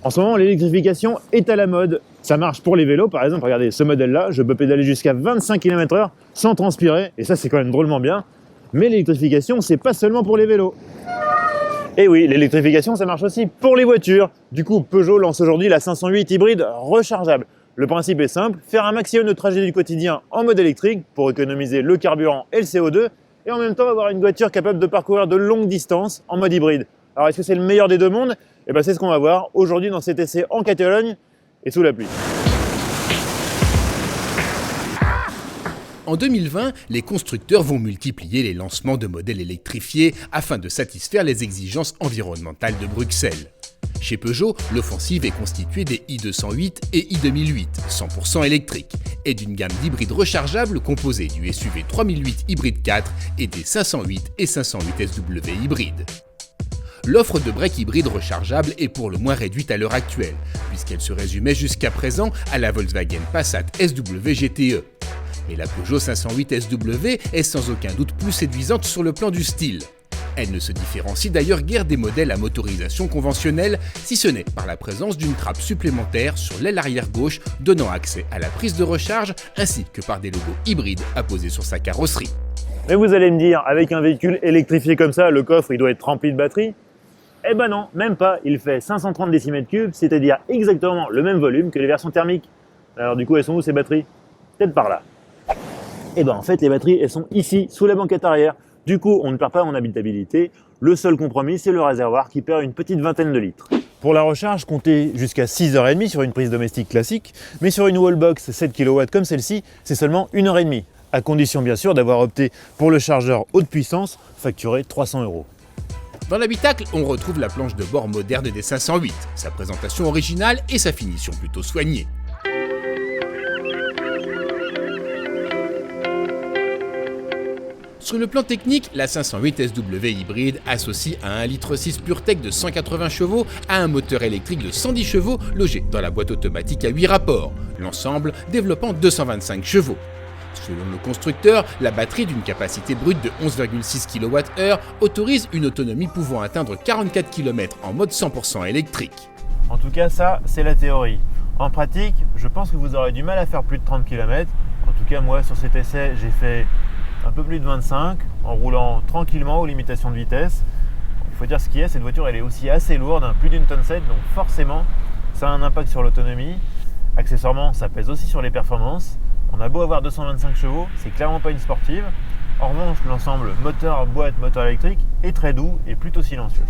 En ce moment, l'électrification est à la mode. Ça marche pour les vélos, par exemple, regardez ce modèle-là, je peux pédaler jusqu'à 25 km/h sans transpirer, et ça c'est quand même drôlement bien. Mais l'électrification, c'est pas seulement pour les vélos. Et oui, l'électrification, ça marche aussi pour les voitures. Du coup, Peugeot lance aujourd'hui la 508 hybride rechargeable. Le principe est simple, faire un maximum de trajets du quotidien en mode électrique pour économiser le carburant et le CO2, et en même temps avoir une voiture capable de parcourir de longues distances en mode hybride. Alors est-ce que c'est le meilleur des deux mondes? Eh bien c'est ce qu'on va voir aujourd'hui dans cet essai en Catalogne et sous la pluie. En 2020, les constructeurs vont multiplier les lancements de modèles électrifiés afin de satisfaire les exigences environnementales de Bruxelles. Chez Peugeot, l'offensive est constituée des i208 et i2008, 100% électriques, et d'une gamme d'hybrides rechargeables composée du SUV 3008 hybride 4 et des 508 et 508 SW hybrides. L'offre de break hybride rechargeable est pour le moins réduite à l'heure actuelle, puisqu'elle se résumait jusqu'à présent à la Volkswagen Passat SW GTE. Mais la Peugeot 508 SW est sans aucun doute plus séduisante sur le plan du style. Elle ne se différencie d'ailleurs guère des modèles à motorisation conventionnelle, si ce n'est par la présence d'une trappe supplémentaire sur l'aile arrière gauche donnant accès à la prise de recharge, ainsi que par des logos hybrides apposés sur sa carrosserie. Mais vous allez me dire, avec un véhicule électrifié comme ça, le coffre il doit être rempli de batterie? Eh ben non, même pas, il fait 530 décimètres cubes, c'est-à-dire exactement le même volume que les versions thermiques. Alors du coup, elles sont où ces batteries? Peut-être par là. Et ben en fait, les batteries, elles sont ici, sous la banquette arrière. Du coup, on ne perd pas en habitabilité. Le seul compromis, c'est le réservoir qui perd une petite vingtaine de litres. Pour la recharge, comptez jusqu'à 6h30 sur une prise domestique classique, mais sur une wallbox 7 kW comme celle-ci, c'est seulement 1h30, à condition bien sûr d'avoir opté pour le chargeur haute puissance, facturé 300 €. Dans l'habitacle, on retrouve la planche de bord moderne des 508, sa présentation originale et sa finition plutôt soignée. Sur le plan technique, la 508 SW hybride associe un 1,6 litre PureTech de 180 chevaux à un moteur électrique de 110 chevaux logé dans la boîte automatique à 8 rapports, l'ensemble développant 225 chevaux. Selon le constructeur, la batterie d'une capacité brute de 11,6 kWh autorise une autonomie pouvant atteindre 44 km en mode 100% électrique. En tout cas, ça, c'est la théorie. En pratique, je pense que vous aurez du mal à faire plus de 30 km. En tout cas, moi, sur cet essai, j'ai fait un peu plus de 25 en roulant tranquillement aux limitations de vitesse. Il faut dire ce qui est, cette voiture elle est aussi assez lourde, plus d'une tonne 7, donc forcément ça a un impact sur l'autonomie. Accessoirement, ça pèse aussi sur les performances. On a beau avoir 225 chevaux, c'est clairement pas une sportive. En revanche, l'ensemble moteur, boîte, moteur électrique est très doux et plutôt silencieux.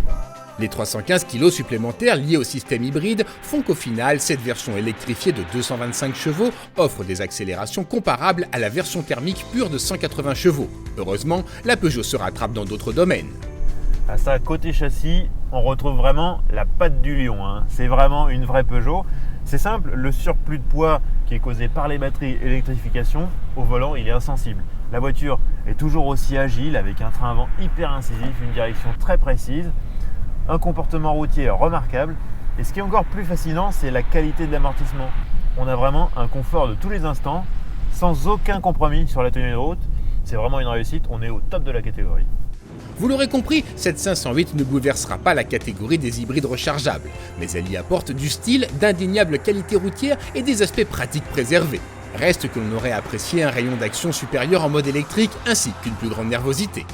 Les 315 kg supplémentaires liés au système hybride font qu'au final, cette version électrifiée de 225 chevaux offre des accélérations comparables à la version thermique pure de 180 chevaux. Heureusement, la Peugeot se rattrape dans d'autres domaines. À ça, côté châssis, on retrouve vraiment la patte du lion. C'est vraiment une vraie Peugeot. C'est simple, le surplus de poids qui est causé par les batteries et l'électrification, au volant, il est insensible. La voiture est toujours aussi agile avec un train avant hyper incisif, une direction très précise. Un comportement routier remarquable. Et ce qui est encore plus fascinant, c'est la qualité de l'amortissement. On a vraiment un confort de tous les instants, sans aucun compromis sur la tenue de route. C'est vraiment une réussite, on est au top de la catégorie. Vous l'aurez compris, cette 508 ne bouleversera pas la catégorie des hybrides rechargeables, mais elle y apporte du style, d'indéniables qualités routières et des aspects pratiques préservés. Reste que l'on aurait apprécié un rayon d'action supérieur en mode électrique ainsi qu'une plus grande nervosité.